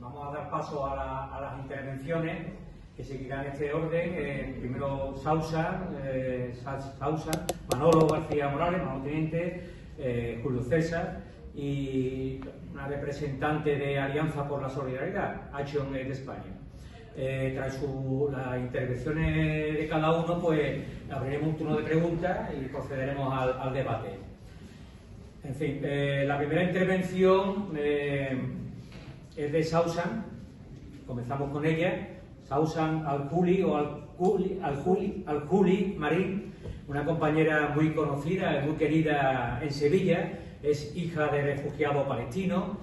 vamos a dar paso a las intervenciones que seguirán este orden. Primero Sausa, Manolo García Morales, Manolo Teniente, Julio César y una representante de Alianza por la Solidaridad, Action Aid España. Tras las intervenciones de cada uno, pues abriremos un turno de preguntas y procederemos al debate. En fin, la primera intervención es de Sausan. Comenzamos con ella. Sausan Al-Juli Marín, una compañera muy conocida y muy querida en Sevilla, es hija de refugiados palestinos.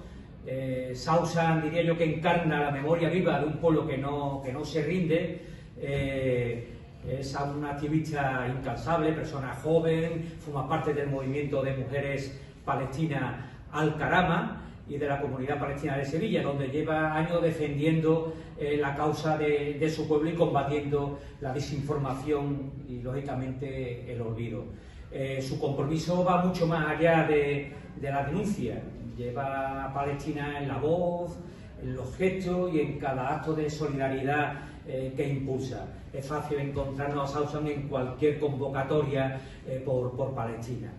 Sausan, diría yo, que encarna la memoria viva de un pueblo que no se rinde. Es una activista incansable, persona joven, forma parte del movimiento de mujeres palestinas Al-Karama y de la comunidad palestina de Sevilla, donde lleva años defendiendo la causa de su pueblo y combatiendo la desinformación y, lógicamente, el olvido. Su compromiso va mucho más allá de la denuncia. Lleva a Palestina en la voz, en los gestos y en cada acto de solidaridad que impulsa. Es fácil encontrarnos a Sausan en cualquier convocatoria por Palestina.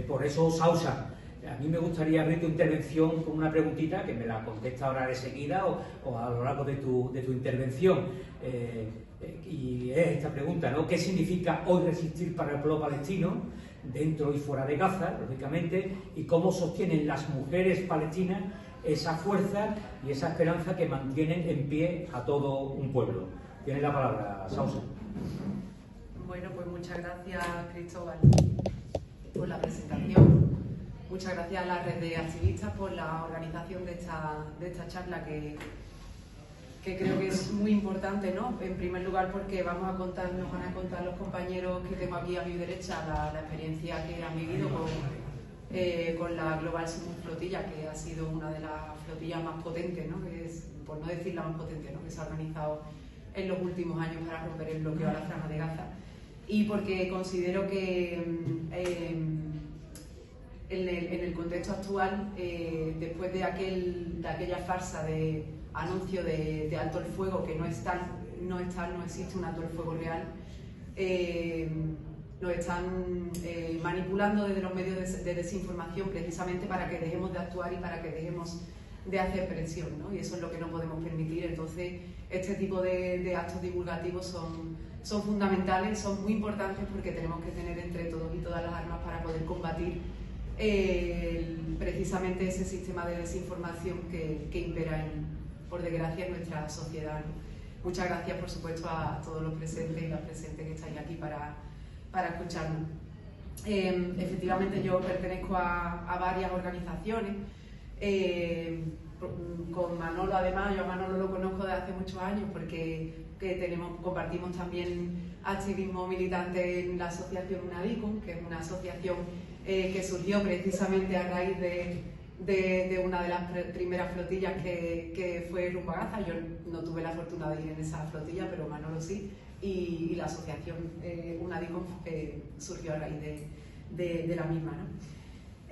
Por eso, Sausan, a mí me gustaría abrir tu intervención con una preguntita que me la contesta ahora de seguida o a lo largo de tu intervención. Y es esta pregunta, ¿no? ¿Qué significa hoy resistir para el pueblo palestino, dentro y fuera de Gaza, lógicamente? ¿Y cómo sostienen las mujeres palestinas esa fuerza y esa esperanza que mantienen en pie a todo un pueblo? Tienes la palabra, Sausan. Bueno, pues muchas gracias, Cristóbal, por la presentación. Muchas gracias a la red de activistas por la organización de esta charla que creo que es muy importante, ¿no? En primer lugar porque nos van a contar los compañeros que tengo aquí a mi derecha la experiencia que han vivido con la Global Summit Flotilla, que ha sido una de las flotillas más potentes, ¿no? Que es, por no decir la más potente, ¿no? Que se ha organizado en los últimos años para romper el bloqueo a la Franja de Gaza. Y porque considero que en el contexto actual, después de aquella farsa de anuncio de alto el fuego, que no existe un alto el fuego real, lo están manipulando desde los medios de desinformación precisamente para que dejemos de actuar y para que dejemos de hacer presión, ¿no? Y eso es lo que no podemos permitir. Entonces, este tipo de actos divulgativos son fundamentales, son muy importantes porque tenemos que tener entre todos y todas las armas para poder combatir precisamente ese sistema de desinformación que impera, por desgracia, en nuestra sociedad, ¿no? Muchas gracias, por supuesto, a todos los presentes y las presentes que estáis aquí para escucharnos. Efectivamente, yo pertenezco a varias organizaciones. Con Manolo, además, yo a Manolo lo conozco desde hace muchos años porque compartimos también activismo militante en la asociación UNADICUM, que es una asociación que surgió precisamente a raíz de una de las primeras flotillas que fue rumbo a Gaza. Yo no tuve la fortuna de ir en esa flotilla, pero Manolo sí, y la asociación UNADICUM surgió a raíz de la misma, ¿no?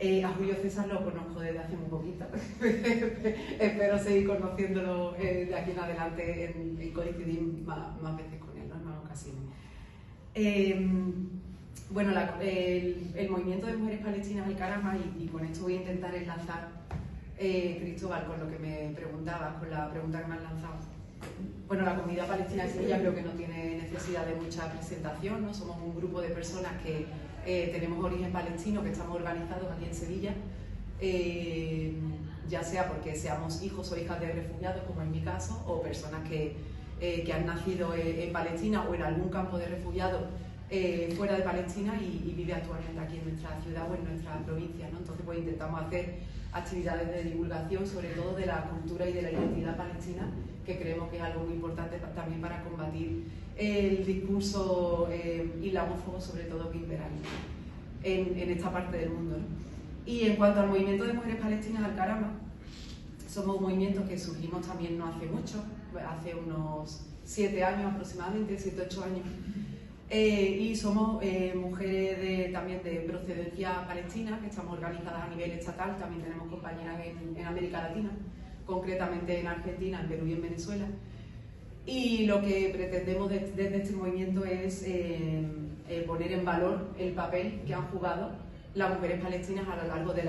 A Julio César lo conozco desde hace muy poquito. Espero seguir conociéndolo de aquí en adelante y coincidir más veces con él, ¿no? En más ocasiones. Bueno, el movimiento de mujeres palestinas Al-Karama, y con esto voy a intentar enlazar, Cristóbal, con lo que me preguntabas, con la pregunta que me has lanzado. Bueno, la comunidad palestina de Sevilla creo que no tiene necesidad de mucha presentación, ¿no? Somos un grupo de personas que tenemos origen palestino, que estamos organizados aquí en Sevilla, ya sea porque seamos hijos o hijas de refugiados, como en mi caso, o personas que han nacido en Palestina o en algún campo de refugiados fuera de Palestina y vive actualmente aquí en nuestra ciudad o en nuestra provincia, ¿no? Entonces, pues intentamos hacer actividades de divulgación, sobre todo de la cultura y de la identidad palestina, que creemos que es algo muy importante también para combatir el discurso islamófobo, sobre todo, que impera en esta parte del mundo, ¿no? Y en cuanto al movimiento de mujeres palestinas Al-Karama, somos un movimiento que surgimos también no hace mucho, hace unos 7 años aproximadamente, 7 o 8 años. Y somos mujeres también de procedencia palestina, que estamos organizadas a nivel estatal. También tenemos compañeras en América Latina, concretamente en Argentina, en Perú y en Venezuela. Y lo que pretendemos desde este movimiento es poner en valor el papel que han jugado las mujeres palestinas a lo largo de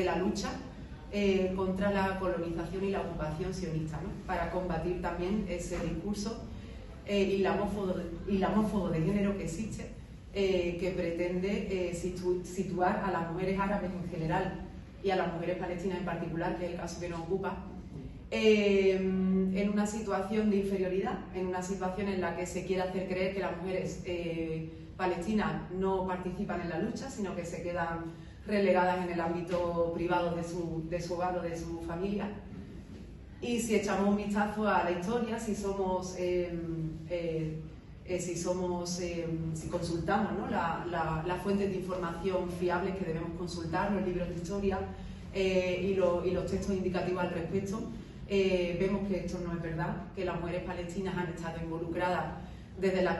la lucha contra la colonización y la ocupación sionista, ¿no? Para combatir también ese discurso islamófobo de género que existe, que pretende situar a las mujeres árabes en general y a las mujeres palestinas en particular, que es el caso que nos ocupa, en una situación de inferioridad, en una situación en la que se quiere hacer creer que las mujeres palestinas no participan en la lucha, sino que se quedan relegadas en el ámbito privado de su hogar o de su familia. Y si echamos un vistazo a la historia, si consultamos, ¿no?, las fuentes de información fiables que debemos consultar, los libros de historia y los textos indicativos al respecto, vemos que esto no es verdad, que las mujeres palestinas han estado involucradas desde los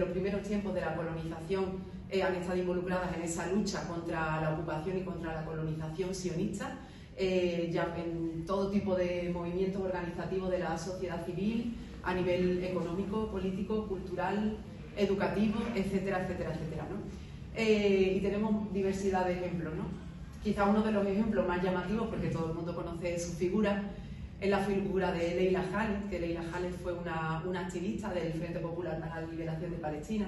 primeros tiempos de la colonización, han estado involucradas en esa lucha contra la ocupación y contra la colonización sionista, ya en todo tipo de movimientos organizativos de la sociedad civil, a nivel económico, político, cultural, educativo, etcétera, etcétera, etcétera, ¿no? Y tenemos diversidad de ejemplos, ¿no? Quizá uno de los ejemplos más llamativos, porque todo el mundo conoce su figura, es la figura de Leila Khaled, que Leila Khaled fue una activista del Frente Popular para la Liberación de Palestina,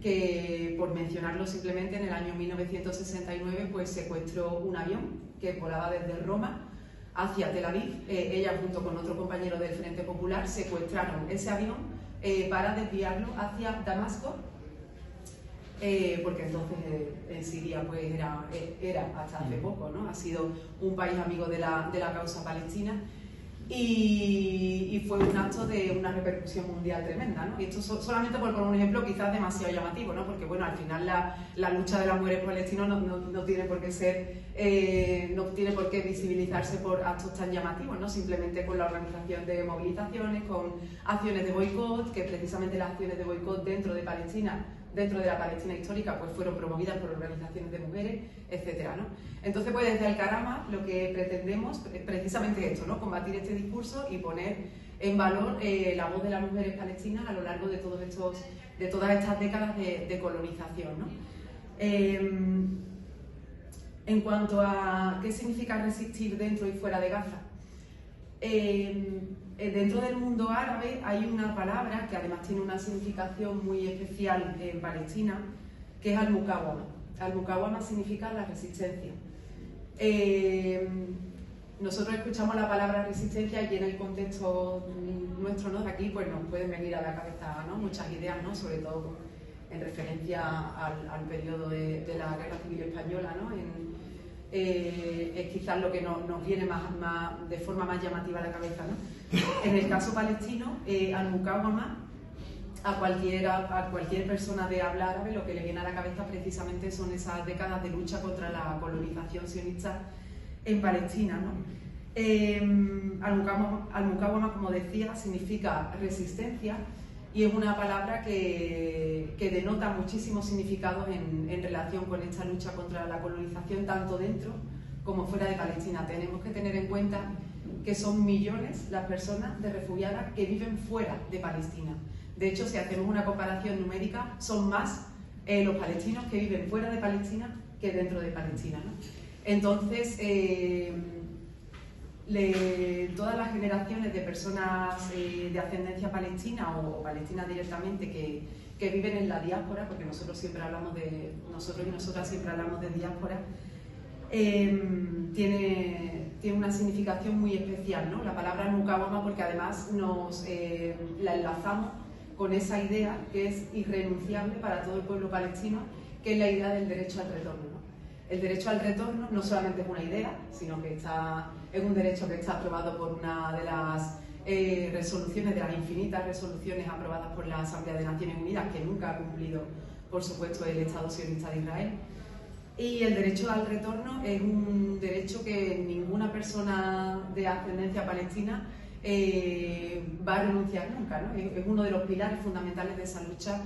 que, por mencionarlo simplemente, en el año 1969 pues secuestró un avión que volaba desde Roma hacia Tel Aviv. Ella, junto con otro compañero del Frente Popular, secuestraron ese avión para desviarlo hacia Damasco, porque entonces en Siria pues era hasta hace poco, ¿no?, ha sido un país amigo de la causa palestina, y fue un acto de una repercusión mundial tremenda, ¿no? Y esto solamente por poner un ejemplo quizás demasiado llamativo, ¿no? Porque bueno, al final la lucha de las mujeres palestinas no tiene por qué ser, no tiene por qué visibilizarse por actos tan llamativos, ¿no? Simplemente con la organización de movilizaciones, con acciones de boicot, que precisamente las acciones de boicot dentro de la Palestina histórica, pues fueron promovidas por organizaciones de mujeres, etcétera, ¿no? Entonces, pues desde Al-Karama lo que pretendemos es precisamente esto, ¿no?, combatir este discurso y poner en valor la voz de las mujeres palestinas a lo largo de todas estas décadas de colonización, ¿no? En cuanto a qué significa resistir dentro y fuera de Gaza, dentro del mundo árabe hay una palabra que además tiene una significación muy especial en Palestina, que es al-Mukawama. Al-Mukawama significa la resistencia. Nosotros escuchamos la palabra resistencia y en el contexto nuestro, ¿no?, de aquí, pues nos pueden venir a la cabeza, ¿no?, muchas ideas, ¿no?, sobre todo en referencia al periodo de la Guerra Civil Española, ¿no? Es quizás lo que nos viene de forma más llamativa a la cabeza, ¿no? En el caso palestino, al-Mukawama, a cualquier persona de habla árabe lo que le viene a la cabeza precisamente son esas décadas de lucha contra la colonización sionista en Palestina, ¿no? Al-Mukawama, como decía, significa resistencia y es una palabra que denota muchísimos significados en relación con esta lucha contra la colonización, tanto dentro como fuera de Palestina. Tenemos que tener en cuenta que son millones las personas de refugiadas que viven fuera de Palestina. De hecho, si hacemos una comparación numérica, son más los palestinos que viven fuera de Palestina que dentro de Palestina, ¿no? Entonces, todas las generaciones de personas de ascendencia palestina o palestinas directamente que viven en la diáspora, porque nosotros y nosotras siempre hablamos de diáspora, tiene una significación muy especial, ¿no?, la palabra Mukawama, porque además la enlazamos con esa idea que es irrenunciable para todo el pueblo palestino, que es la idea del derecho al retorno, ¿no? El derecho al retorno no solamente es una idea, sino que es un derecho que está aprobado por una de las resoluciones, de las infinitas resoluciones aprobadas por la Asamblea de Naciones Unidas, que nunca ha cumplido, por supuesto, el Estado sionista de Israel. Y el derecho al retorno es un derecho que ninguna persona de ascendencia palestina va a renunciar nunca, ¿no? Es uno de los pilares fundamentales de esa lucha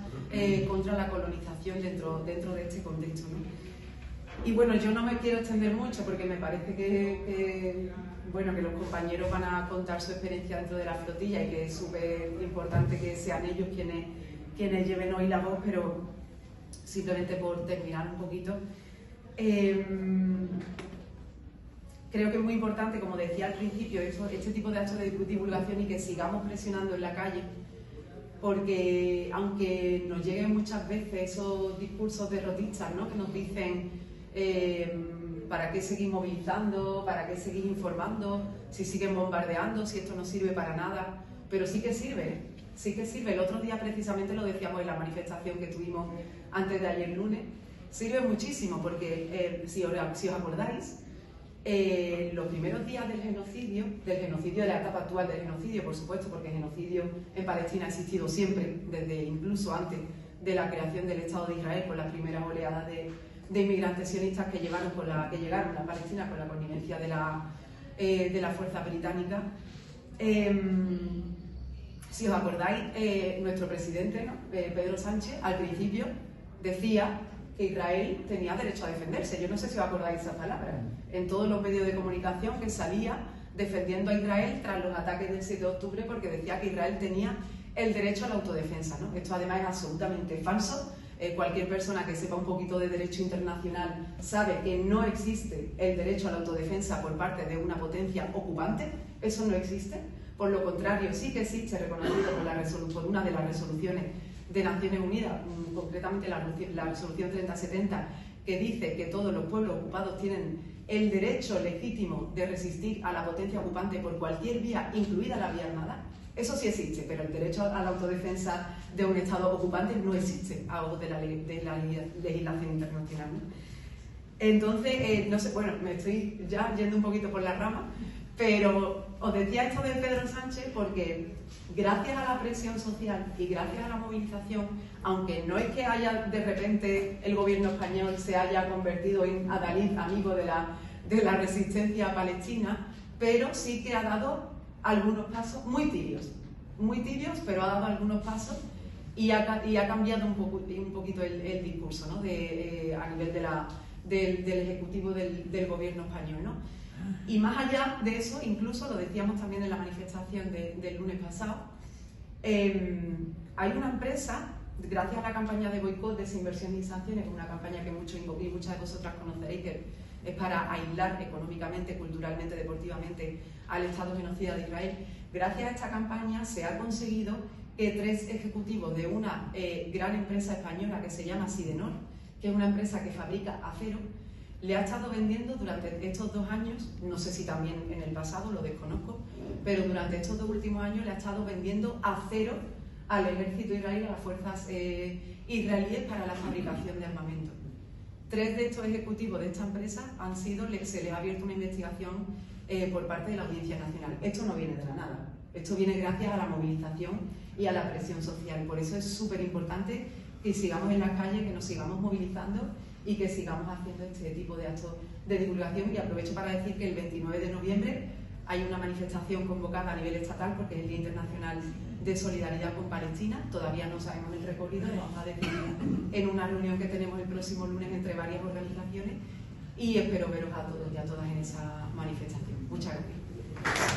contra la colonización dentro de este contexto, ¿no? Y bueno, yo no me quiero extender mucho porque me parece que los compañeros van a contar su experiencia dentro de la flotilla y que es súper importante que sean ellos quienes lleven hoy la voz, pero simplemente por terminar un poquito. Creo que es muy importante, como decía al principio, este tipo de actos de divulgación y que sigamos presionando en la calle, porque aunque nos lleguen muchas veces esos discursos derrotistas, ¿no?, que nos dicen ¿para qué seguir movilizando? ¿Para qué seguir informando? Si siguen bombardeando, si esto no sirve para nada. Pero sí que sirve, sí que sirve. El otro día precisamente lo decíamos en la manifestación que tuvimos antes de ayer lunes. Sirve muchísimo porque, si os acordáis, los primeros días del genocidio de la etapa actual del genocidio, por supuesto, porque el genocidio en Palestina ha existido siempre, desde incluso antes de la creación del Estado de Israel, con las primeras oleadas de inmigrantes sionistas que llegaron a Palestina con la connivencia de la fuerza británica. Si os acordáis, nuestro presidente, ¿no?, Pedro Sánchez, al principio decía que Israel tenía derecho a defenderse. Yo no sé si os acordáis esas palabras. En todos los medios de comunicación que salía defendiendo a Israel tras los ataques del 7 de octubre porque decía que Israel tenía el derecho a la autodefensa, ¿no? Esto además es absolutamente falso. Cualquier persona que sepa un poquito de derecho internacional sabe que no existe el derecho a la autodefensa por parte de una potencia ocupante. Eso no existe. Por lo contrario, sí que existe, reconocido por una de las resoluciones de Naciones Unidas, concretamente la resolución 3070, que dice que todos los pueblos ocupados tienen el derecho legítimo de resistir a la potencia ocupante por cualquier vía, incluida la vía armada. Eso sí existe, pero el derecho a la autodefensa de un Estado ocupante no existe a ojos de la legislación internacional, ¿no? Entonces, no sé, bueno, me estoy ya yendo un poquito por la rama, pero os decía esto de Pedro Sánchez porque gracias a la presión social y gracias a la movilización, aunque no es que haya de repente el gobierno español se haya convertido en adalid, amigo de la resistencia palestina, pero sí que ha dado algunos pasos muy tibios, pero ha dado algunos pasos y ha cambiado un poquito el discurso, ¿no?, a nivel del Ejecutivo del gobierno español, ¿no? Y más allá de eso, incluso lo decíamos también en la manifestación del lunes pasado, hay una empresa, gracias a la campaña de boicot, desinversión y sanciones, una campaña que muchos y muchas de vosotras conoceréis, que es para aislar económicamente, culturalmente, deportivamente al Estado genocida de Israel. Gracias a esta campaña se ha conseguido que 3 ejecutivos de una gran empresa española que se llama Sidenor, que es una empresa que fabrica acero, le ha estado vendiendo durante estos 2 años, no sé si también en el pasado, lo desconozco, pero durante estos 2 últimos años le ha estado vendiendo acero al ejército israelí, a las fuerzas israelíes para la fabricación de armamento. 3 de estos ejecutivos de esta empresa se les ha abierto una investigación por parte de la Audiencia Nacional. Esto no viene de la nada, esto viene gracias a la movilización y a la presión social. Por eso es súper importante que sigamos en las calles, que nos sigamos movilizando y que sigamos haciendo este tipo de actos de divulgación. Y aprovecho para decir que el 29 de noviembre hay una manifestación convocada a nivel estatal porque es el Día Internacional de Solidaridad con Palestina. Todavía no sabemos el recorrido, lo vamos a decidir en una reunión que tenemos el próximo lunes entre varias organizaciones y espero veros a todos y a todas en esa manifestación. Muchas gracias.